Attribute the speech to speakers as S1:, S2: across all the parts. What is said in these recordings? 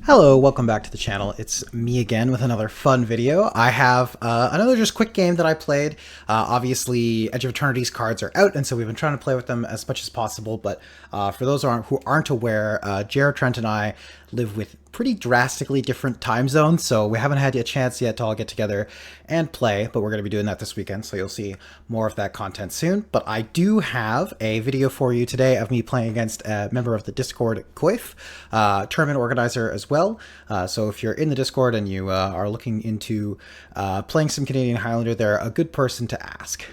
S1: Hello, welcome back to the channel. It's me again with another fun video. I have another just quick game that I played. Obviously, Edge of Eternities cards are out, and so we've been trying to play with them as much as possible. But for those who aren't aware, Jared, Trent, and I live with pretty drastically different time zones, so we haven't had a chance yet to all get together and play, but we're going to be doing that this weekend, so you'll see more of that content soon. But I do have a video for you today of me playing against a member of the Discord, Koif, tournament organizer as well. So if you're in the Discord and you are looking into playing some Canadian Highlander, they're a good person to ask.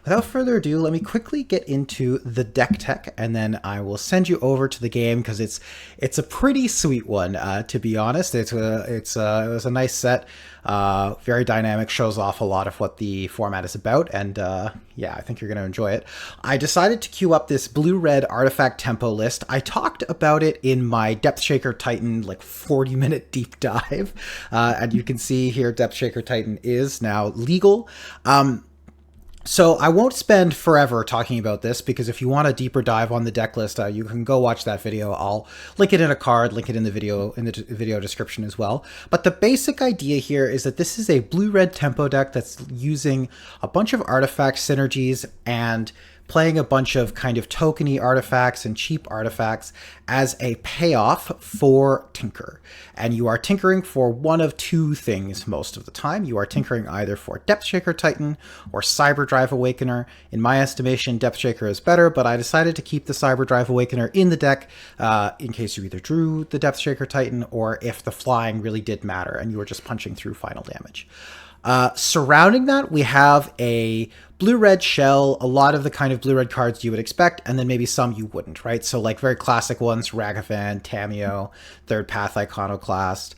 S1: Without further ado, let me quickly get into the Decktech, and then I will send you over to the game because it's a pretty sweet one. To be honest, it was a nice set, very dynamic, shows off a lot of what the format is about, and yeah, I think you're going to enjoy it. I decided to queue up this blue-red artifact tempo list. I talked about it in my Depthshaker Titan like 40-minute deep dive, and you can see here Depthshaker Titan is now legal. So I won't spend forever talking about this, because if you want a deeper dive on the deck list, you can go watch that video. I'll link it in a card, link it in the video description as well. But the basic idea here is that this is a blue-red tempo deck that's using a bunch of artifact synergies and playing a bunch of kind of tokeny artifacts and cheap artifacts as a payoff for Tinker. And you are tinkering for one of two things most of the time. You are tinkering either for Depthshaker Titan or Cyberdrive Awakener. In my estimation, Depthshaker is better, but I decided to keep the Cyberdrive Awakener in the deck in case you either drew the Depthshaker Titan or if the flying really did matter and you were just punching through final damage. Surrounding that, we have a blue-red shell, a lot of the kind of blue-red cards you would expect, and then maybe some you wouldn't, right? So like very classic ones, Ragavan, Tamiyo, Third Path Iconoclast,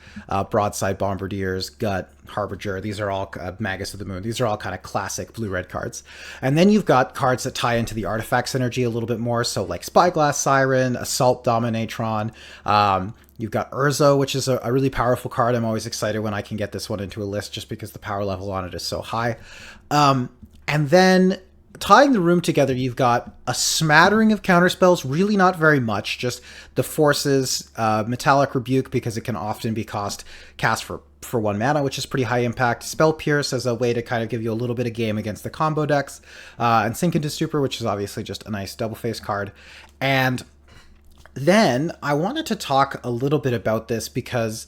S1: Broadside Bombardiers, Gut, Harbinger. These are all Magus of the Moon. These are all kind of classic blue-red cards. And then you've got cards that tie into the artifact synergy a little bit more, so like Spyglass Siren, Assault Dominatron, you've got Urza, which is a really powerful card. I'm always excited when I can get this one into a list just because the power level on it is so high. And then tying the room together, you've got a smattering of counterspells, really not very much, just the Forces, Metallic Rebuke, because it can often be cast for 1 mana, which is pretty high impact. Spell Pierce as a way to kind of give you a little bit of game against the combo decks, and Sink into Stupor, which is obviously just a nice double face card. And then I wanted to talk a little bit about this because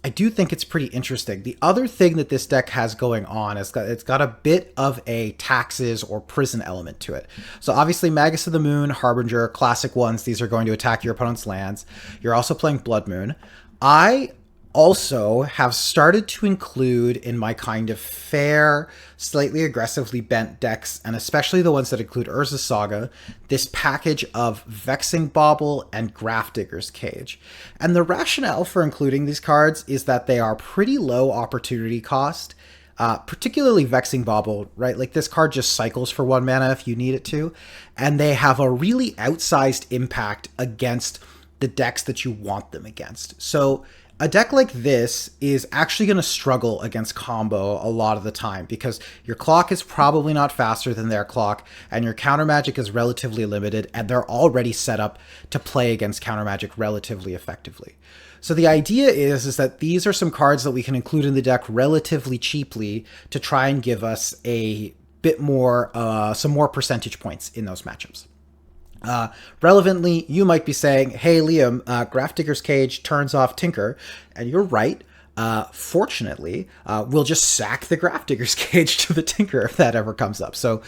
S1: I do think it's pretty interesting. The other thing that this deck has going on is that it's got a bit of a taxes or prison element to it. So obviously Magus of the Moon, Harbinger, classic ones, these are going to attack your opponent's lands. You're also playing Blood Moon. I also have started to include in my kind of fair, slightly aggressively bent decks, and especially the ones that include Urza Saga, this package of Vexing Bauble and Grafdigger's Cage. And the rationale for including these cards is that they are pretty low opportunity cost, particularly Vexing Bauble, right? Like this card just cycles for 1 mana if you need it to, and they have a really outsized impact against the decks that you want them against. So a deck like this is actually going to struggle against combo a lot of the time because your clock is probably not faster than their clock, and your counter magic is relatively limited, and they're already set up to play against counter magic relatively effectively. So the idea is that these are some cards that we can include in the deck relatively cheaply to try and give us a bit more, some more percentage points in those matchups. Relevantly, you might be saying, hey Liam, Grafdigger's Cage turns off Tinker, and you're right. Fortunately, we'll just sack the Grafdigger's Cage to the Tinker if that ever comes up. So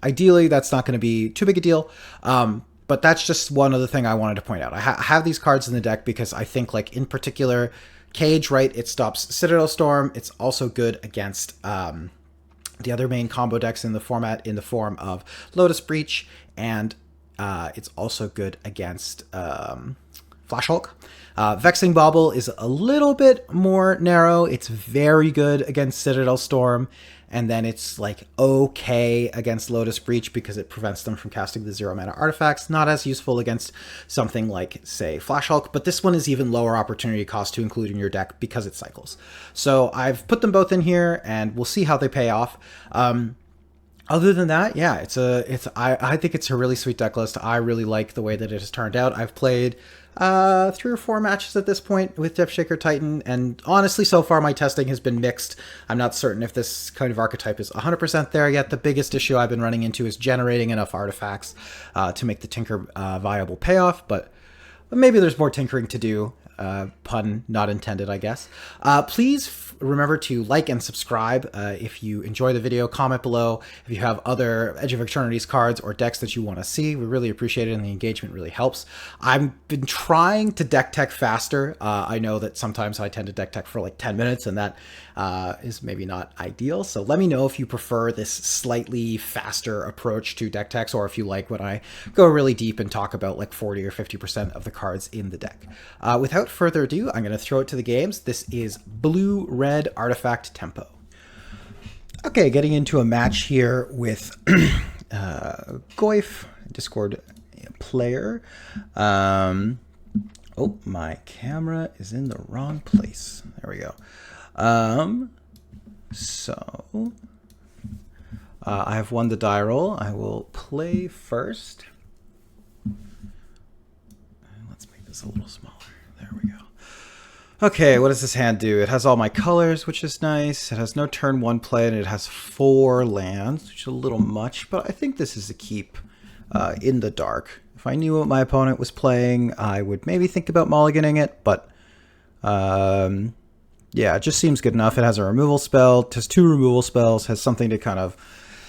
S1: ideally, that's not going to be too big a deal. But that's just one other thing I wanted to point out. I have these cards in the deck because I think, like, in particular, Cage, right, it stops Citadel Storm. It's also good against the other main combo decks in the format in the form of Lotus Breach, and it's also good against Flash Hulk. Vexing Bauble is a little bit more narrow. It's very good against Citadel Storm, and then it's like okay against Lotus Breach because it prevents them from casting the 0 mana artifacts. Not as useful against something like, say, Flash Hulk, but this one is even lower opportunity cost to include in your deck because it cycles. So I've put them both in here, and we'll see how they pay off. Other than that, yeah, I think it's a really sweet deck list. I really like the way that it has turned out. I've played 3 or 4 matches at this point with Depthshaker Titan, and honestly, so far my testing has been mixed. I'm not certain if this kind of archetype is 100% there yet. The biggest issue I've been running into is generating enough artifacts to make the Tinker viable payoff, but maybe there's more tinkering to do. Pun not intended, I guess. Please remember to like and subscribe if you enjoy the video. Comment below if you have other Edge of Eternities cards or decks that you want to see. We really appreciate it, and the engagement really helps. I've been trying to deck tech faster. I know that sometimes I tend to deck tech for like 10 minutes, and that is maybe not ideal. So let me know if you prefer this slightly faster approach to deck techs, or if you like when I go really deep and talk about like 40 or 50% of the cards in the deck. Without further ado, I'm going to throw it to the games. This is Blue-Red Artifact Tempo. Okay, getting into a match here with Goif, Discord player. Oh, my camera is in the wrong place. There we go. I have won the die roll. I will play first. Let's make this a little smaller. There we go. Okay, what does this hand do? It has all my colors, which is nice. It has no turn 1 play, and it has 4 lands, which is a little much, but I think this is a keep in the dark. If I knew what my opponent was playing, I would maybe think about mulliganing it, but yeah, it just seems good enough. It has a removal spell, it has 2 removal spells, has something to kind of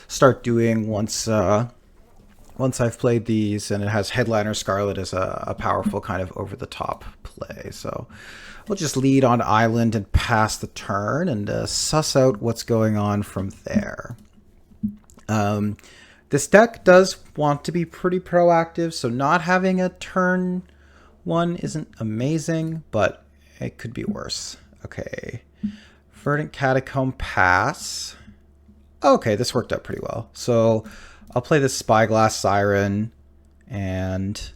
S1: start doing once I've played these, and it has Headliner Scarlet as a powerful kind of over-the-top play. So we'll just lead on island and pass the turn and suss out what's going on from there. This deck does want to be pretty proactive, so not having a turn 1 isn't amazing, but it could be worse. Okay, Verdant Catacomb pass. Okay, this worked out pretty well. So I'll play this Spyglass Siren, and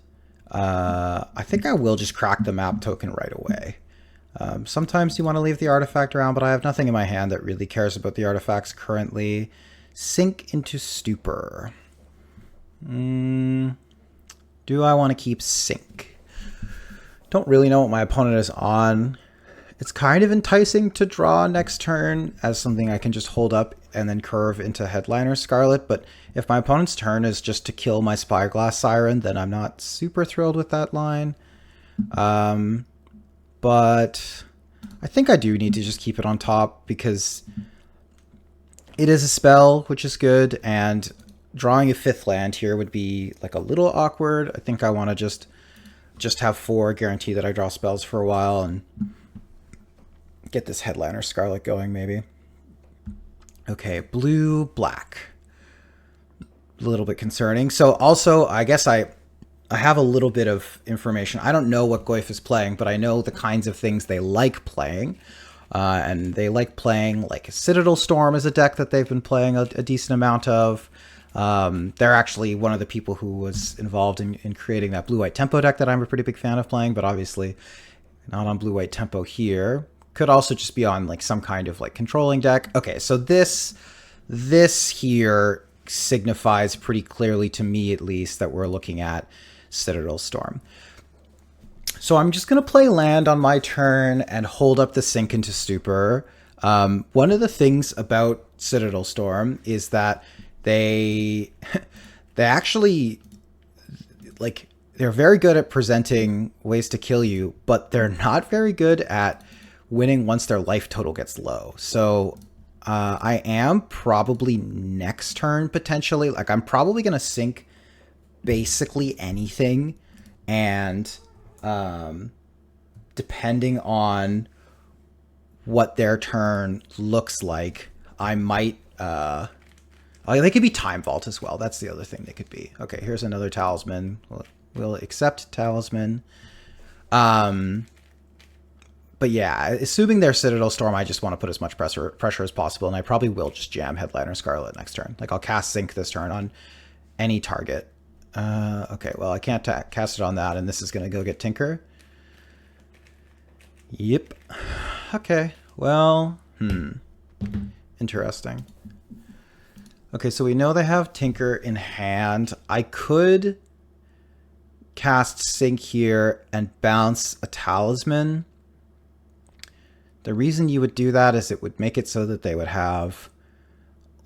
S1: I think I will just crack the map token right away. Sometimes you want to leave the artifact around, but I have nothing in my hand that really cares about the artifacts currently. Sink into Stupor. Do I want to keep Sink? Don't really know what my opponent is on. It's kind of enticing to draw next turn as something I can just hold up and then curve into Headliner Scarlet, but if my opponent's turn is just to kill my Spyglass Siren, then I'm not super thrilled with that line. But I think I do need to just keep it on top because it is a spell, which is good, and drawing a 5th land here would be like a little awkward. I think I want to just have 4, guarantee that I draw spells for a while, and get this Headliner Scarlet going, maybe. Okay, blue, black. A little bit concerning. So also, I guess I have a little bit of information. I don't know what Goif is playing, but I know the kinds of things they like playing. And they like playing like Citadel Storm as a deck that they've been playing a decent amount of. They're actually one of the people who was involved in creating that blue-white tempo deck that I'm a pretty big fan of playing, but obviously not on blue-white tempo here. Could also just be on like some kind of like controlling deck. Okay, so this here signifies pretty clearly to me at least that we're looking at Citadel Storm. So I'm just going to play land on my turn and hold up the Sink into Stupor. One of the things about Citadel Storm is that they actually like they're very good at presenting ways to kill you, but they're not very good at winning once their life total gets low. So I am probably next turn potentially, like I'm probably going to sink basically anything, and depending on what their turn looks like, I might they could be Time Vault as well. That's the other thing they could be. Okay, here's another Talisman. We'll accept Talisman. But yeah, assuming they're Citadel Storm, I just want to put as much pressure as possible, and I probably will just jam Headliner Scarlet next turn. Like, I'll cast Sink this turn on any target. Okay, well, I can't cast it on that, and this is going to go get Tinker. Yep. Okay, well, interesting. Okay, so we know they have Tinker in hand. I could cast Sync here and bounce a Talisman. The reason you would do that is it would make it so that they would have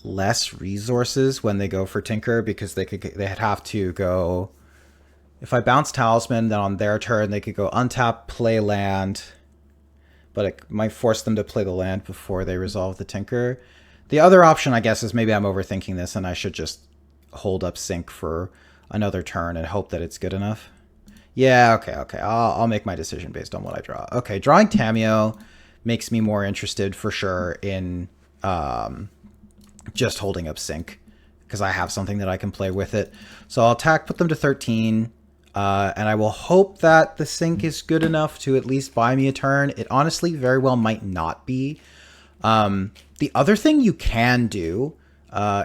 S1: less resources when they go for Tinker, because they'd have to go... If I bounce Talisman, then on their turn they could go untap, play land, but it might force them to play the land before they resolve the Tinker. The other option, I guess, is maybe I'm overthinking this and I should just hold up Sync for another turn and hope that it's good enough. Yeah, okay. I'll make my decision based on what I draw. Okay, drawing Tamiyo makes me more interested for sure in just holding up Sync, because I have something that I can play with it. So I'll attack, put them to 13, and I will hope that the Sync is good enough to at least buy me a turn. It honestly very well might not be. The other thing you can do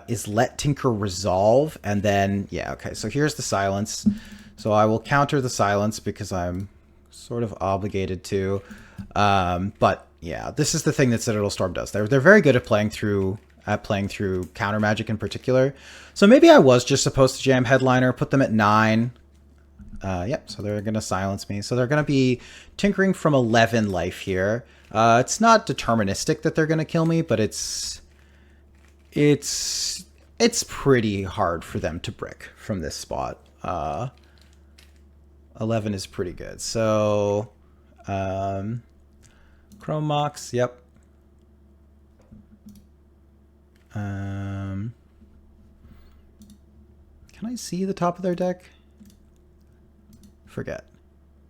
S1: is let Tinker resolve, and then, yeah, okay, so here's the silence. So I will counter the silence because I'm sort of obligated to. But yeah, this is the thing that Citadel Storm does. They're very good at playing through counter magic in particular. So maybe I was just supposed to jam Headliner, put them at 9. Yep, so they're going to silence me. So they're going to be tinkering from 11 life here. It's not deterministic that they're going to kill me, but it's pretty hard for them to brick from this spot. 11 is pretty good. So, Chrome Mox, yep. Can I see the top of their deck? Forget.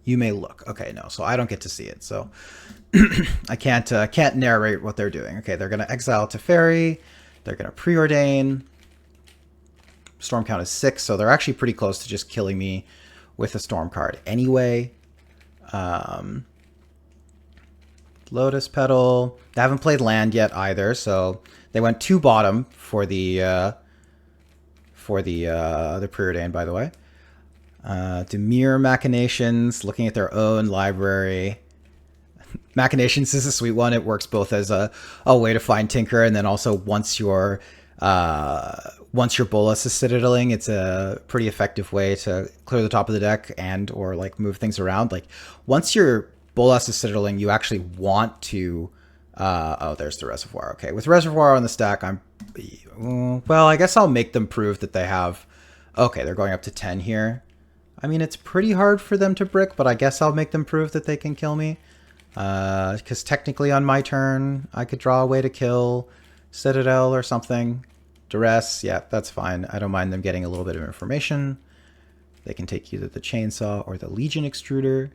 S1: You may look. Okay, no, so I don't get to see it. So I can't narrate what they're doing. Okay, they're going to exile Teferi. They're going to preordain. Storm count is 6, so they're actually pretty close to just killing me with a Storm card anyway. Lotus Petal. They haven't played land yet either, so they went 2 bottom for the preordain, by the way. Demir Machinations, looking at their own library. Machinations is a sweet one. It works both as a way to find Tinker, and then also once your Bolas is citadeling, it's a pretty effective way to clear the top of the deck and or like move things around. Like once your Bolas is citadeling, you actually want to oh, there's the Reservoir. Okay, with Reservoir on the stack, well, I guess I'll make them prove that they have... Okay, they're going up to 10 here. I mean, it's pretty hard for them to brick, but I guess I'll make them prove that they can kill me. Because technically on my turn, I could draw a way to kill Citadel or something. Duress, yeah, that's fine. I don't mind them getting a little bit of information. They can take either the Chainsaw or the Legion Extruder.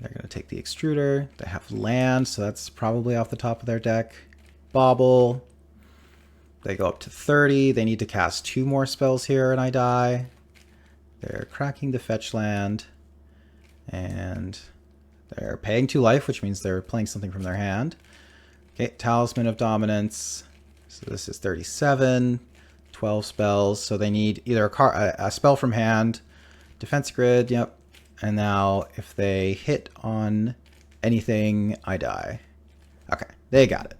S1: They're going to take the Extruder. They have land, so that's probably off the top of their deck. Bobble. They go up to 30. They need to cast 2 more spells here, and I die. They're cracking the fetch land. And they're paying 2 life, which means they're playing something from their hand. Okay, Talisman of Dominance. So this is 37. 12 spells. So they need either a spell from hand. Defense Grid, yep. And now if they hit on anything, I die. Okay, they got it.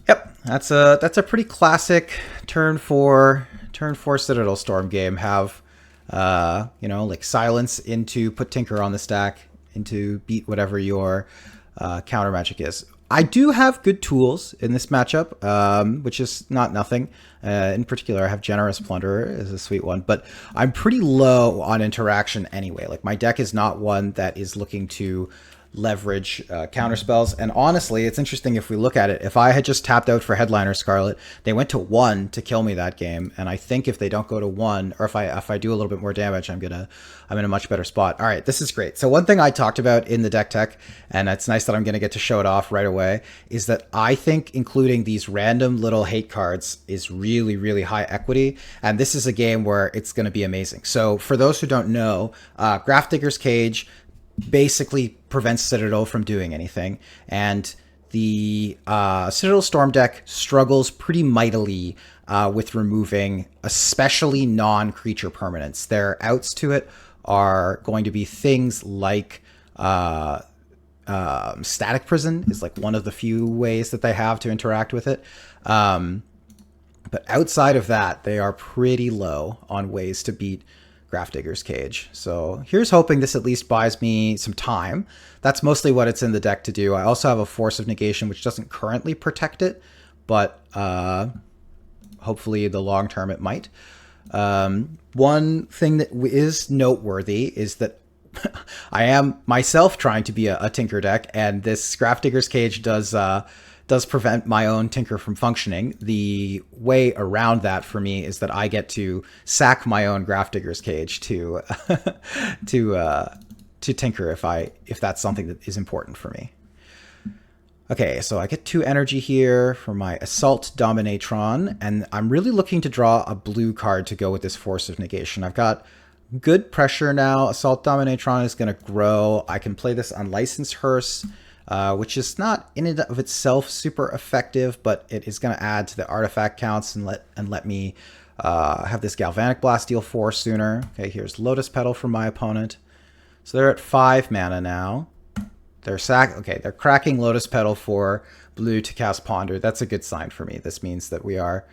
S1: Yep, that's a pretty classic turn 4 Citadel Storm game. Have you know, like silence into put Tinker on the stack into beat whatever your counter magic is. I do have good tools in this matchup, which is not nothing. In particular, I have Generous Plunderer is a sweet one, but I'm pretty low on interaction anyway. Like my deck is not one that is looking to leverage counter spells. And honestly, it's interesting if we look at it. If I had just tapped out for Headliner Scarlet, they went to 1 to kill me that game. And I think if they don't go to 1, or if I do a little bit more damage, I'm in a much better spot. All right, this is great. So one thing I talked about in the deck tech, and it's nice that I'm going to get to show it off right away, is that I think including these random little hate cards is really, really high equity. And this is a game where it's going to be amazing. So for those who don't know, Grafdigger's Cage basically prevents Citadel from doing anything, and the Citadel Storm deck struggles pretty mightily with removing especially non-creature permanents. Their outs to it are going to be things like Static Prison is like one of the few ways that they have to interact with it. But outside of that, they are pretty low on ways to beat Grafdigger's Cage. So here's hoping this at least buys me some time. That's mostly what it's in the deck to do. I also have a Force of Negation, which doesn't currently protect it, but hopefully the long term it might. One thing that is noteworthy is that I am myself trying to be a Tinker deck, and this Grafdigger's Cage does prevent my own Tinker from functioning. The way around that for me is that I get to sack my own Grafdigger's Cage to to Tinker if that's something that is important for me. Okay, so I get 2 energy here for my Assault Dominatron, and I'm really looking to draw a blue card to go with this Force of Negation. I've got good pressure now. Assault Dominatron is going to grow. I can play this Unlicensed Hearse, which is not in and of itself super effective, but it is going to add to the artifact counts and let me have this Galvanic Blast deal 4 sooner. Okay, here's Lotus Petal from my opponent. So they're at 5 mana now. They're cracking Lotus Petal for blue to cast Ponder. That's a good sign for me. This means that we are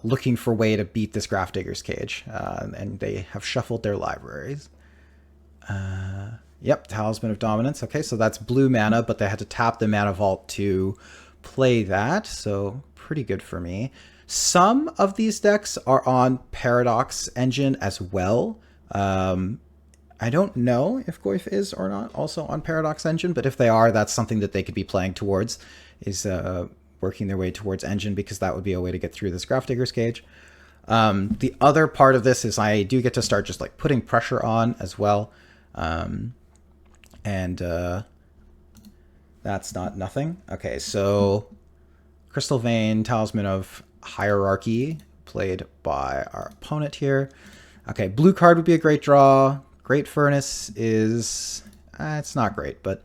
S1: looking for a way to beat this Grafdigger's Cage, and they have shuffled their libraries. Yep, Talisman of Dominance. Okay, so that's blue mana, but they had to tap the Mana Vault to play that, so pretty good for me. Some of these decks are on Paradox Engine as well. I don't know if Goyf is or not also on Paradox Engine, but if they are, that's something that they could be playing towards, is working their way towards Engine, because that would be a way to get through this Grafdigger's Cage. The other part of this is I do get to start just like putting pressure on as well. That's not nothing. Okay, so Crystal Vein, Talisman of Hierarchy, played by our opponent here. Okay, blue card would be a great draw. Great Furnace is... it's not great, but...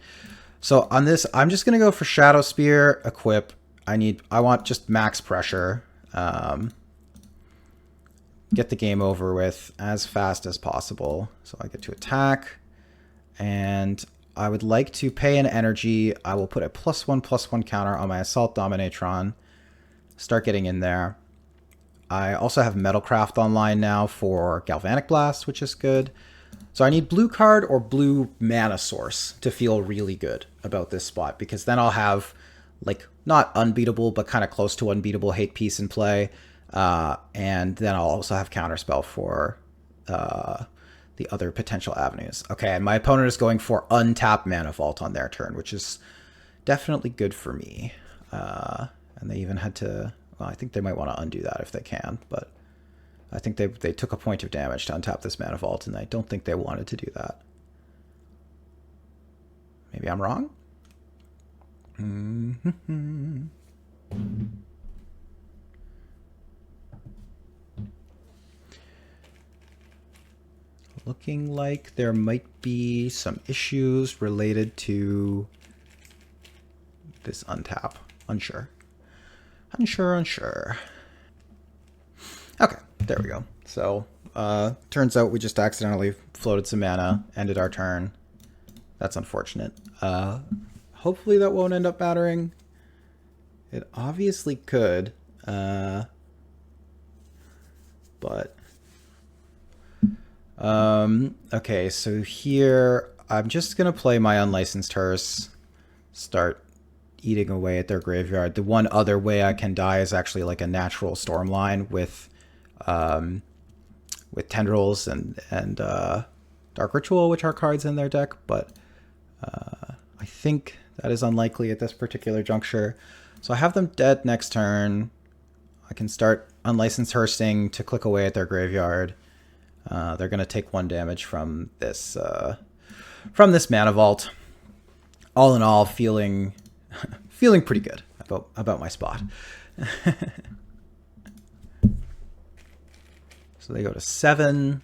S1: So on this, I'm just going to go for Shadow Spear, equip. I want just max pressure. Get the game over with as fast as possible. So I get to attack. And I would like to pay an energy. I will put a +1/+1 counter on my Assault Dominatron. Start getting in there. I also have Metalcraft online now for Galvanic Blast, which is good. So I need blue card or blue mana source to feel really good about this spot, because then I'll have, like, not unbeatable, but kind of close to unbeatable hate piece in play. And then I'll also have Counterspell for the other potential avenues. Okay, and my opponent is going for untapped Mana Vault on their turn, which is definitely good for me. And they even had to... Well, I think they might want to undo that if they can, but I think they took a point of damage to untap this Mana Vault, and I don't think they wanted to do that. Maybe I'm wrong? Looking like there might be some issues related to this untap. Unsure. Unsure. Okay, there we go. So, turns out we just accidentally floated some mana, ended our turn. That's unfortunate. Hopefully that won't end up mattering. It obviously could, but... okay, so here, I'm just going to play my Unlicensed Hearse, start eating away at their graveyard. The one other way I can die is actually like a natural Stormline with Tendrils and Dark Ritual, which are cards in their deck, but I think that is unlikely at this particular juncture. So I have them dead next turn. I can start Unlicensed Hearsing to click away at their graveyard. They're going to take 1 damage from this Mana Vault. All in all, feeling pretty good about my spot. So they go to 7.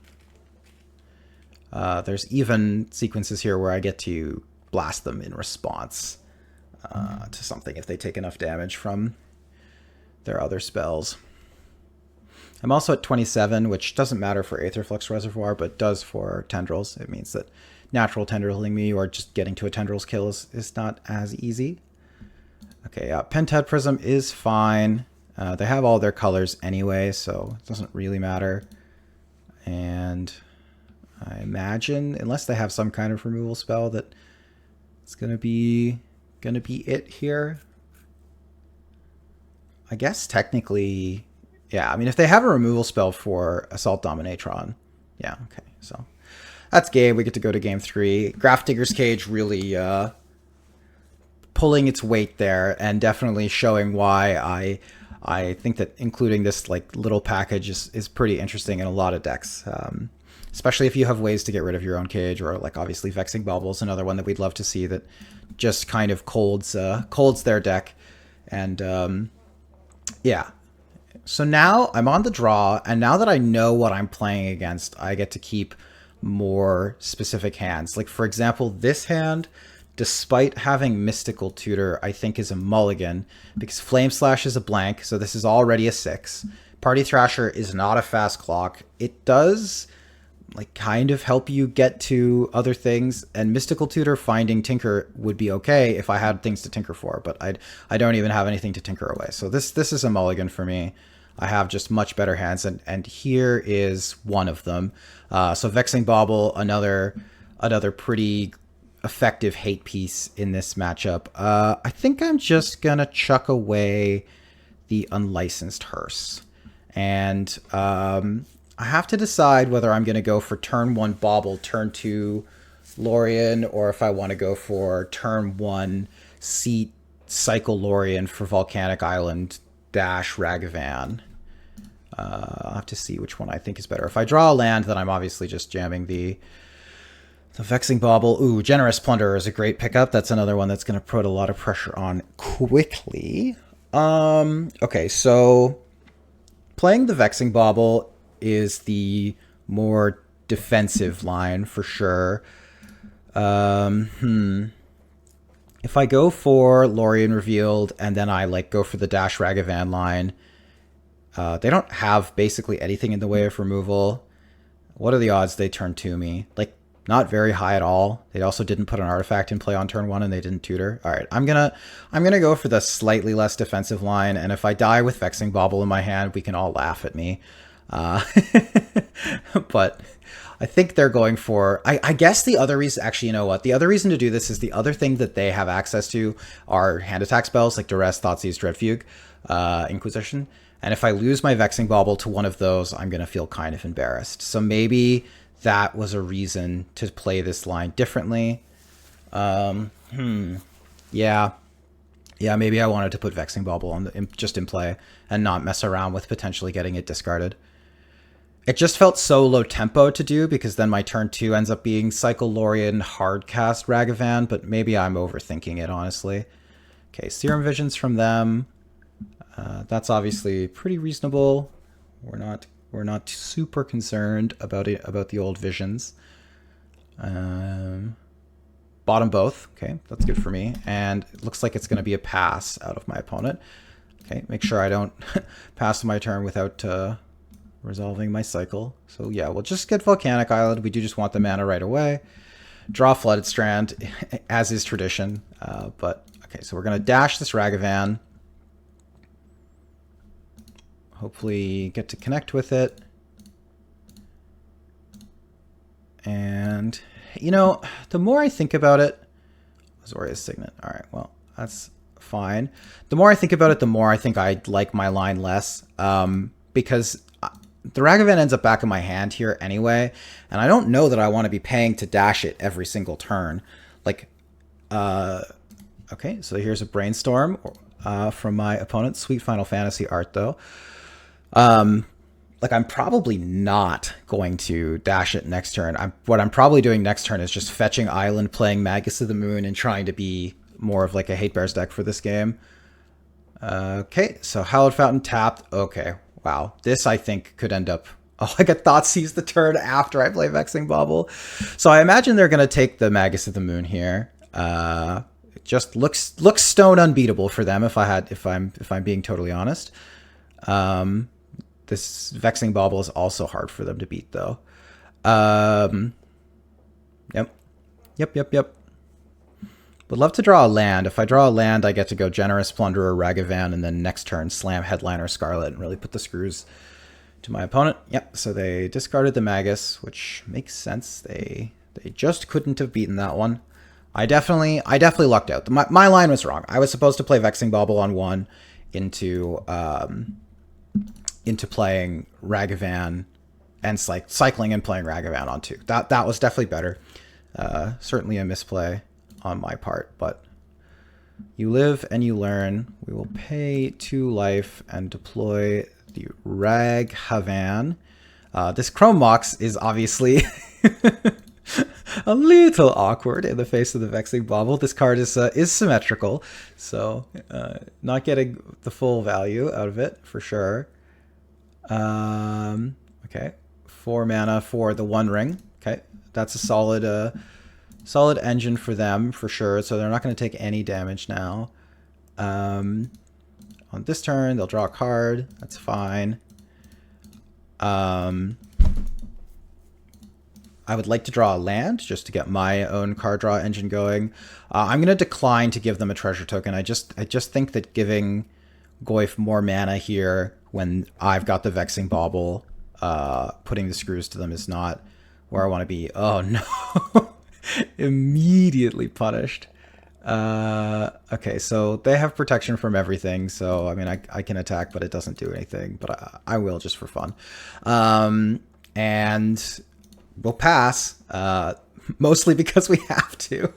S1: There's even sequences here where I get to blast them in response to something if they take enough damage from their other spells. I'm also at 27, which doesn't matter for Aetherflux Reservoir, but does for Tendrils. It means that natural Tendriling me or just getting to a Tendrils kill is not as easy. Okay, Pentad Prism is fine. They have all their colors anyway, so it doesn't really matter. And I imagine, unless they have some kind of removal spell, that it's gonna be it here. I guess technically, yeah. I mean, if they have a removal spell for Assault Dominatron, yeah, okay. So that's game. We get to go to game 3. Grafdigger's Cage really pulling its weight there, and definitely showing why I think that including this like little package is pretty interesting in a lot of decks. Especially if you have ways to get rid of your own cage, or like obviously Vexing Bauble is another one that we'd love to see that just kind of colds their deck. And yeah. So now I'm on the draw, and now that I know what I'm playing against, I get to keep more specific hands. Like, for example, this hand, despite having Mystical Tutor, I think is a mulligan, because Flame Slash is a blank, so this is already a 6. Party Thrasher is not a fast clock. It does like kind of help you get to other things, and Mystical Tutor finding Tinker would be okay if I had things to tinker for, but I don't even have anything to tinker away. So this is a mulligan for me. I have just much better hands, and here is one of them. So Vexing Bauble, another pretty effective hate piece in this matchup. I think I'm just gonna chuck away the Unlicensed Hearse, and I have to decide whether I'm going to go for turn 1 Bauble, turn 2 Lorien, or if I want to go for turn 1 Seat, Cycle Lorien for Volcanic Island, dash Ragavan. I'll have to see which one I think is better. If I draw a land, then I'm obviously just jamming the Vexing Bauble. Ooh, Generous Plunderer is a great pickup. That's another one that's going to put a lot of pressure on quickly. Okay, so playing the Vexing Bauble is the more defensive line for sure. If I go for Lorien Revealed and then I like go for the Dash Ragavan line, they don't have basically anything in the way of removal. What are the odds they turn to me? Like, not very high at all. They also didn't put an artifact in play on turn 1, and they didn't tutor. All right, I'm gonna go for the slightly less defensive line, and if I die with Vexing Bauble in my hand, we can all laugh at me. But I think they're going for, I guess the other reason, actually, you know what? The other reason to do this is the other thing that they have access to are hand attack spells like Duress, Thoughtseize, Dreadfugue, Inquisition. And if I lose my Vexing Bauble to one of those, I'm going to feel kind of embarrassed. So maybe that was a reason to play this line differently. Yeah, maybe I wanted to put Vexing Bauble on just in play and not mess around with potentially getting it discarded. It just felt so low tempo to do, because then my turn 2 ends up being Cycle Lorien, Hardcast Ragavan, but maybe I'm overthinking it, honestly. Okay, Serum Visions from them. That's obviously pretty reasonable. We're not super concerned about the old visions. Bottom both. Okay, that's good for me. And it looks like it's going to be a pass out of my opponent. Okay, make sure I don't pass my turn without resolving my cycle. So yeah, we'll just get Volcanic Island. We do just want the mana right away. Draw Flooded Strand, as is tradition. But okay, so we're going to dash this Ragavan. Hopefully get to connect with it. And, you know, the more I think about it... Azorius Signet. All right, well, that's fine. The more I think about it, the more I think I like my line less. Because the Ragavan ends up back in my hand here anyway, and I don't know that I want to be paying to dash it every single turn. Like, okay, so here's a Brainstorm from my opponent. Sweet Final Fantasy art, though. Like, I'm probably not going to dash it next turn. What I'm probably doing next turn is just fetching Island, playing Magus of the Moon, and trying to be more of like a Hate Bears deck for this game. Okay, so Hallowed Fountain tapped. Okay, wow. This, I think, could end up... Oh, I got Thoughtseize the turn after I play Vexing Bauble. So I imagine they're going to take the Magus of the Moon here. It just looks stone unbeatable for them if I'm being totally honest. This Vexing Bauble is also hard for them to beat, though. Yep. Would love to draw a land. If I draw a land, I get to go Generous Plunderer, Ragavan, and then next turn slam Headliner Scarlet and really put the screws to my opponent. Yep, so they discarded the Magus, which makes sense. They just couldn't have beaten that one. I definitely lucked out. My line was wrong. I was supposed to play Vexing Bauble on 1 into playing Ragavan and cycling and playing Ragavan on 2. That was definitely better. Certainly a misplay on my part, but you live and you learn. We will pay 2 life and deploy the Ragavan. This Chrome Mox is obviously a little awkward in the face of the Vexing Bauble. This card is symmetrical, so not getting the full value out of it for sure. Okay, 4 mana for the One Ring. Okay, that's a solid engine for them for sure. So they're not going to take any damage now. On this turn, they'll draw a card. That's fine. I would like to draw a land just to get my own card draw engine going. I'm going to decline to give them a treasure token. I just think that giving Goyf more mana here when I've got the Vexing Bauble, putting the screws to them is not where I want to be. Oh no. Immediately punished. Okay, so they have protection from everything. So, I mean, I can attack, but it doesn't do anything. But I will just for fun. And we'll pass, mostly because we have to.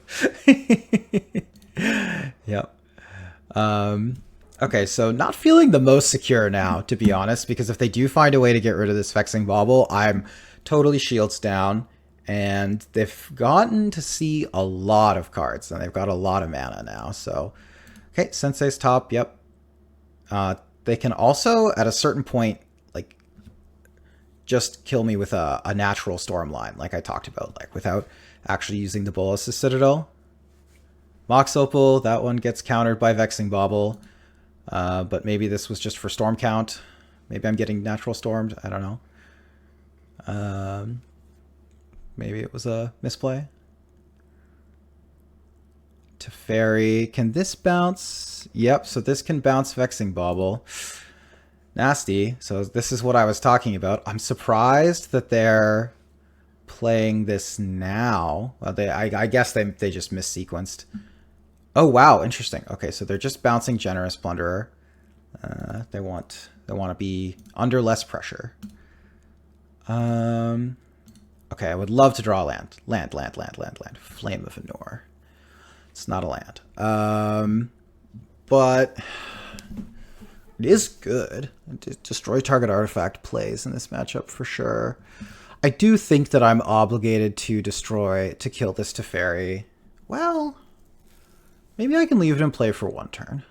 S1: Yep. Okay, so not feeling the most secure now, to be honest, because if they do find a way to get rid of this Vexing Bauble, I'm totally shields down. And they've gotten to see a lot of cards, and they've got a lot of mana now. So, okay, Sensei's top, yep. They can also, at a certain point, like, just kill me with a natural storm line, like I talked about, like without actually using the Bolas' Citadel. Mox Opal, that one gets countered by Vexing Bauble, but maybe this was just for storm count. Maybe I'm getting natural stormed, I don't know. Maybe it was a misplay. Teferi. Can this bounce? Yep, so this can bounce Vexing Bauble. Nasty. So this is what I was talking about. I'm surprised that they're playing this now. Well, I guess they just missequenced. Oh, wow. Interesting. Okay, so they're just bouncing Generous Plunderer. They want to be under less pressure. Okay, I would love to draw a land. Land. Flame of Anor. It's not a land. But it is good. Destroy target artifact plays in this matchup for sure. I do think that I'm obligated to kill this Teferi. Well, maybe I can leave it in play for 1 turn.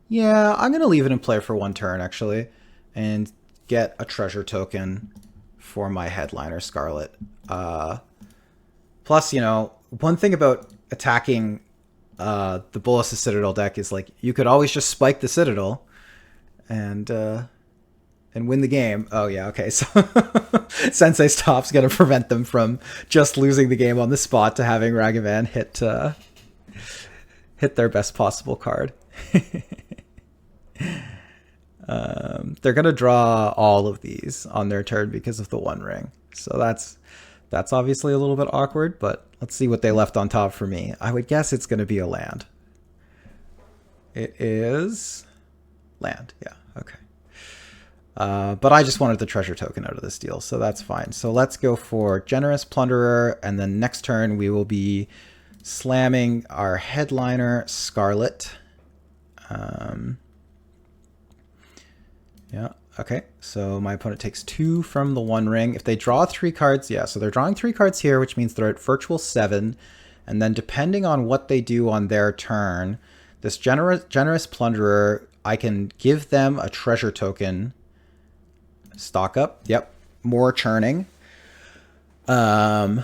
S1: Yeah, I'm going to leave it in play for 1 turn, actually, and get a treasure token for my Headliner Scarlet. Plus, you know, one thing about attacking the Bolas' Citadel deck is, like, you could always just spike the Citadel and win the game. Oh, yeah, okay, so Sensei's Top's going to prevent them from just losing the game on the spot to having Ragavan hit their best possible card. They're going to draw all of these on their turn because of the One Ring. So that's obviously a little bit awkward, but let's see what they left on top for me. I would guess it's going to be a land. It is land. Yeah, okay. But I just wanted the treasure token out of this deal, so that's fine. So let's go for Generous Plunderer, and then next turn we will be slamming our Headliner Scarlet. Yeah, okay. So my opponent takes 2 from the One Ring. If they draw 3 cards, yeah, so they're drawing 3 cards here, which means they're at virtual 7. And then depending on what they do on their turn, this Generous Plunderer, I can give them a treasure token. Stock up. Yep. More churning. Yeah,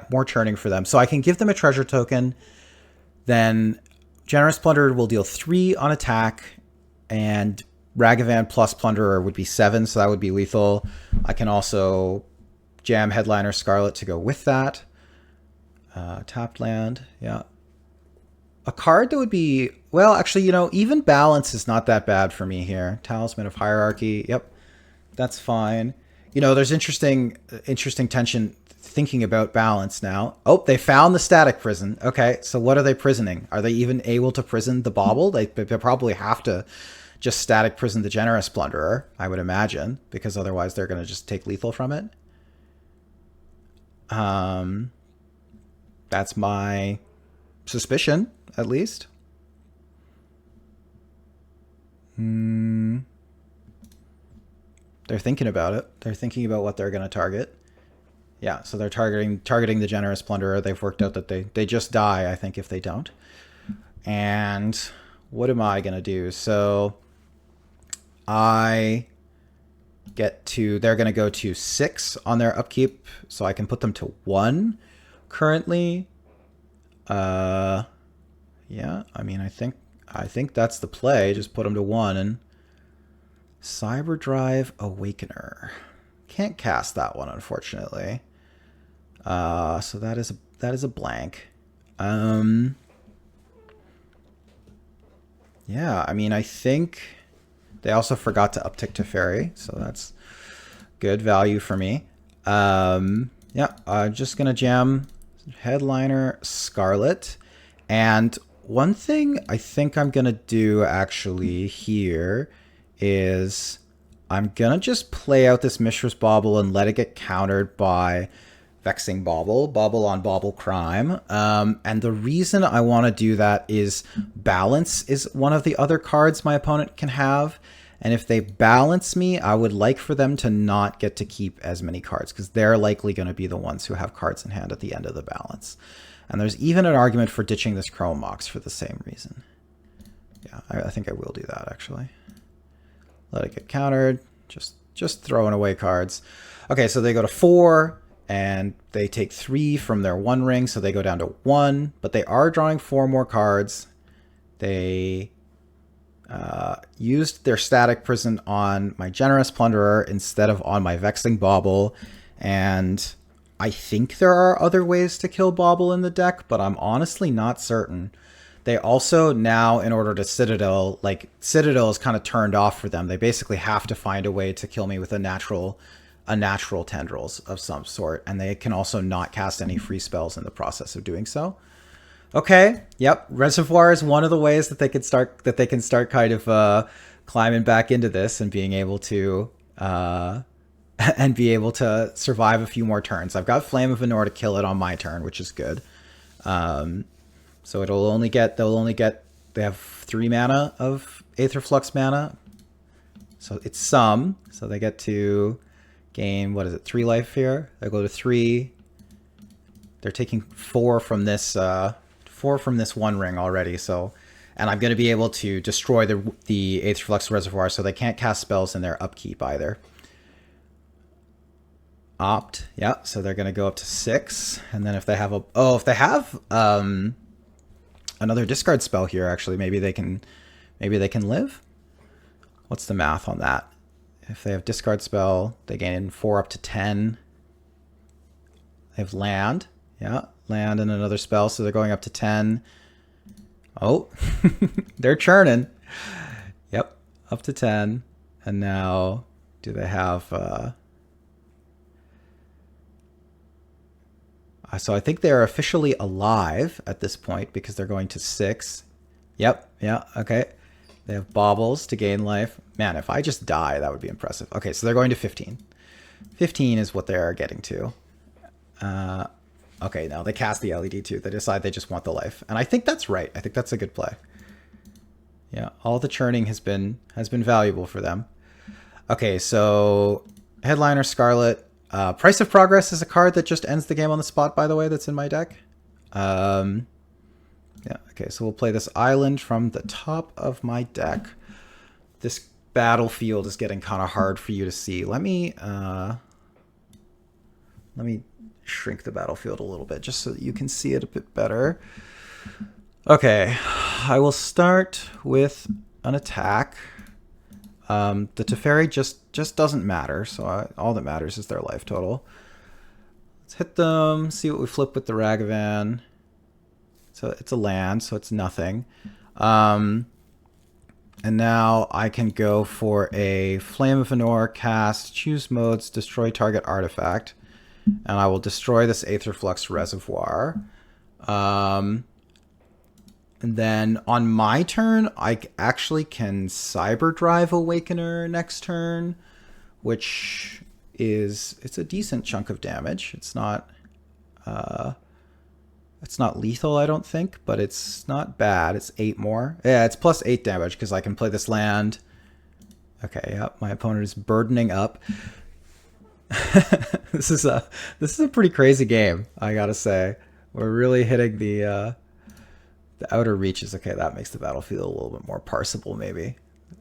S1: more churning for them. So I can give them a treasure token. Then Generous Plunderer will deal 3 on attack. And Ragavan plus Plunderer would be 7, so that would be lethal. I can also jam Headliner Scarlet to go with that. Tapped land, yeah. A card that would be, well, actually, you know, even balance is not that bad for me here. Talisman of Hierarchy. Yep, that's fine. You know, there's interesting tension thinking about balance now. Oh, they found the static prison. Okay, so what are they prisoning? Are they even able to prison the bauble? They probably have to just static prison the generous plunderer, I would imagine, because otherwise they're going to just take lethal from it. That's my suspicion, at least. They're thinking about it. They're thinking about what they're going to target. Yeah, so they're targeting the generous plunderer. They've worked out that they just die, I think, if they don't. And what am I going to do? So I get to, they're going to go to 6 on their upkeep, so I can put them to 1 currently. Yeah, I mean, I think that's the play. Just put them to 1 and Cyberdrive Awakener. Can't cast that one, unfortunately. So that is a blank. Yeah, I mean, I think they also forgot to uptick to Fairy, so that's good value for me. Yeah, I'm just gonna jam Headliner Scarlet. And one thing I think I'm gonna do actually here is I'm gonna just play out this Mishra's Bauble and let it get countered by Vexing Bauble, Bauble on Bauble Crime. And the reason I want to do that is balance is one of the other cards my opponent can have. And if they balance me, I would like for them to not get to keep as many cards, because they're likely going to be the ones who have cards in hand at the end of the balance. And there's even an argument for ditching this Chrome Mox for the same reason. Yeah, I think I will do that, actually. Let it get countered. Just throwing away cards. Okay, so they go to 4. And they take 3 from their 1 ring, so they go down to 1. But they are drawing 4 more cards. They used their static prison on my generous plunderer instead of on my vexing bauble. And I think there are other ways to kill bauble in the deck, but I'm honestly not certain. They also now, in order to Citadel, like Citadel is kind of turned off for them. They basically have to find a way to kill me with a natural tendrils of some sort, and they can also not cast any free spells in the process of doing so. Okay, yep, Reservoir is one of the ways that they can start kind of climbing back into this and being able to survive a few more turns. I've got Flame of Venor to kill it on my turn, which is good. So they have 3 mana of Aetherflux mana, so it's some. So they get to gain, what is it, 3 life here? They go to 3. They're taking 4 from this 1 ring already. So, and I'm going to be able to destroy the Aetherflux Reservoir, so they can't cast spells in their upkeep either. Opt, yeah. So they're going to go up to 6, and then if they have another discard spell here, actually, maybe they can live. What's the math on that? If they have discard spell, they gain 4 up to 10. They have land. Yeah, land and another spell, so they're going up to 10. Oh, they're churning. Yep, up to 10. And now, do they have... So I think they're officially alive at this point because they're going to 6. Yep, yeah, okay. They have baubles to gain life. Man, if I just die, that would be impressive. Okay, so they're going to 15. 15 is what they're getting to. Okay, now they cast the LED too. They decide they just want the life. And I think that's right. I think that's a good play. Yeah, all the churning has been valuable for them. Okay, so Headliner Scarlet. Price of Progress is a card that just ends the game on the spot, by the way, that's in my deck. Yeah, okay, so we'll play this island from the top of my deck. This battlefield is getting kind of hard for you to see. Let me shrink the battlefield a little bit just so that you can see it a bit better. Okay, I will start with an attack. The Teferi just doesn't matter, so all that matters is their life total. Let's hit them, see what we flip with the Ragavan. So it's a land, so it's nothing. And now I can go for a Flame of Anor, cast, choose modes, destroy target artifact. And I will destroy this Aetherflux Reservoir. And then on my turn, I actually can Cyber Drive Awakener next turn, which is, it's a decent chunk of damage. It's not lethal, I don't think, but it's not bad. It's 8 more. Yeah, it's plus 8 damage because I can play this land. Okay, yep, my opponent is burdening up. This is a pretty crazy game, I gotta say. We're really hitting the outer reaches. Okay, that makes the battlefield a little bit more parsable, maybe,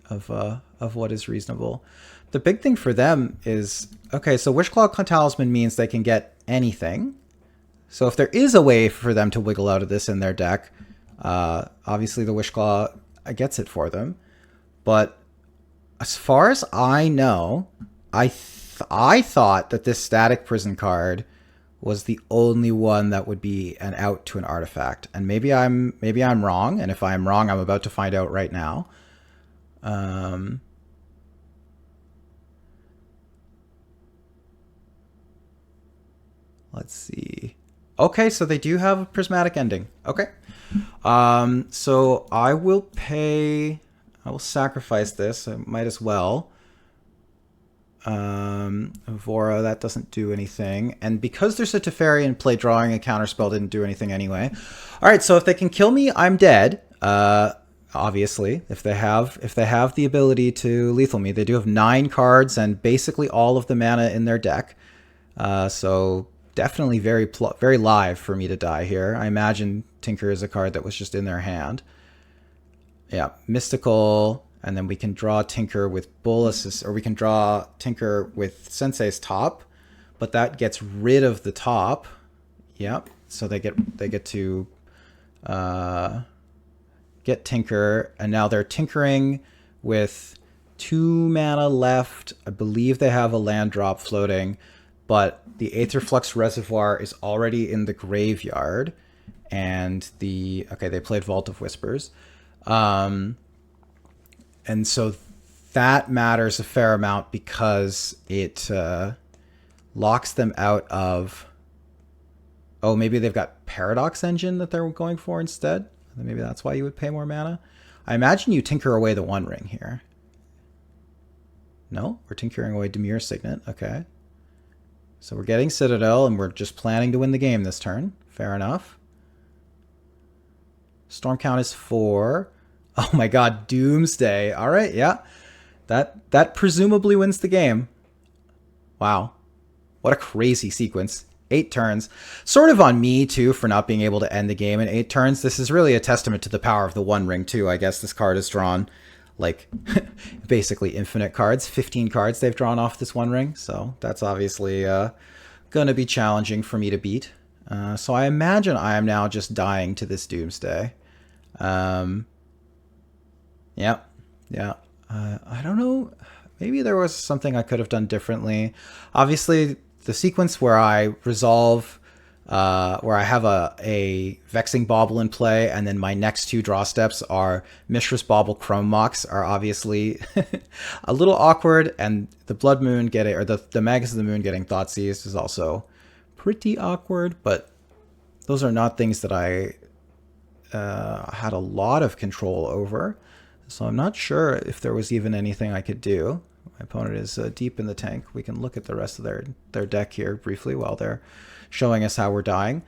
S1: of what is reasonable. The big thing for them is, okay, so Wishclaw Talisman means they can get anything. So if there is a way for them to wiggle out of this in their deck, obviously the Wishclaw gets it for them. But as far as I know, I thought that this Static Prison card was the only one that would be an out to an artifact. And maybe I'm wrong, and if I'm wrong, I'm about to find out right now. Let's see. Okay, so they do have a prismatic ending. Okay. So I will sacrifice this. I might as well. Vora, that doesn't do anything. And because there's a Teferi in play, drawing a counterspell didn't do anything anyway. All right, so if they can kill me, I'm dead. Obviously, if they have the ability to lethal me, they do have 9 cards and basically all of the mana in their deck. So definitely very live for me to die here. I imagine Tinker is a card that was just in their hand. Yeah, Mystical, and then we can draw Tinker with Bolus's, or we can draw Tinker with Sensei's top, but that gets rid of the top. Yep. So they get to get Tinker, and now they're tinkering with 2 mana left. I believe they have a land drop floating, but the Aetherflux Reservoir is already in the graveyard, and okay, they played Vault of Whispers. And so that matters a fair amount because it locks them out of... Oh, maybe they've got Paradox Engine that they're going for instead? Maybe that's why you would pay more mana? I imagine you tinker away the One Ring here. No? We're tinkering away Demure Signet. Okay. So we're getting Citadel, and we're just planning to win the game this turn. Fair enough. Storm count is 4. Oh my god, Doomsday. All right, yeah. That presumably wins the game. Wow. What a crazy sequence. 8 turns. Sort of on me, too, for not being able to end the game in 8 turns. This is really a testament to the power of the One Ring, too. I guess this card is drawn, like, basically infinite cards. 15 cards they've drawn off this One Ring. So that's obviously going to be challenging for me to beat. So I imagine I am now just dying to this Doomsday. Yeah. I don't know. Maybe there was something I could have done differently. Obviously, the sequence where I resolve, where I have a Vexing Bauble in play, and then my next 2 draw steps are Mishra's Bauble, Chrome Mox, are obviously a little awkward, and the Blood Moon getting, or the Magus of the Moon getting Thoughtseized is also pretty awkward, but those are not things that I had a lot of control over. So I'm not sure if there was even anything I could do. My opponent is deep in the tank. We can look at the rest of their deck here briefly while they're showing us how we're dying.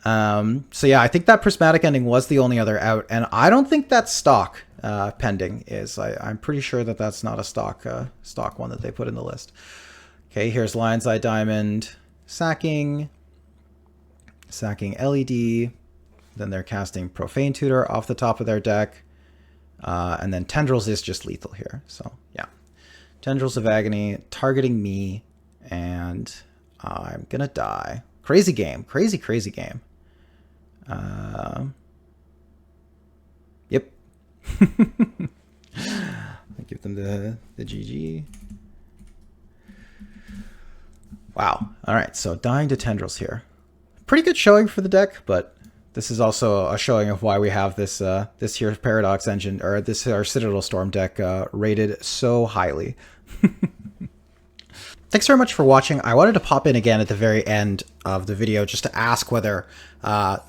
S1: So yeah, I think that Prismatic Ending was the only other out, and I don't think that stock pending is. I'm pretty sure that that's not a stock one that they put in the list. Okay, here's Lion's Eye Diamond, sacking LED. Then they're casting Profane Tutor off the top of their deck. And then Tendrils is just lethal here. So, yeah. Tendrils of Agony targeting me, and I'm going to die. Crazy game. Crazy game. Yep. I give them the GG. Wow. All right, so dying to Tendrils here. Pretty good showing for the deck, but This is also a showing of why we have this this here Paradox engine, or this our Citadel Storm deck rated so highly. Thanks very much for watching. I wanted to pop in again at the very end of the video just to ask whether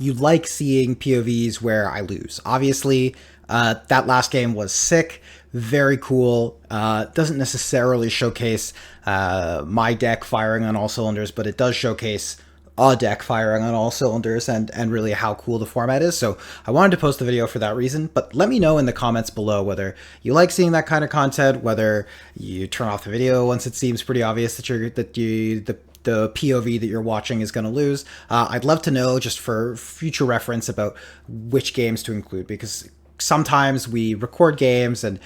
S1: you like seeing POVs where I lose. Obviously, that last game was sick, very cool. Doesn't necessarily showcase my deck firing on all cylinders, but it does showcase a deck firing on all cylinders and really how cool the format is. So I wanted to post the video for that reason, but let me know in the comments below whether you like seeing that kind of content, whether you turn off the video once it seems pretty obvious that the POV that you're watching is going to lose. I'd love to know, just for future reference, about which games to include, because sometimes we record games and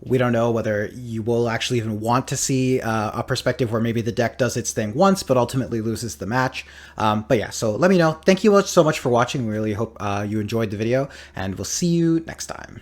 S1: we don't know whether you will actually even want to see a perspective where maybe the deck does its thing once, but ultimately loses the match. But yeah, so let me know. Thank you so much for watching. We really hope you enjoyed the video, and we'll see you next time.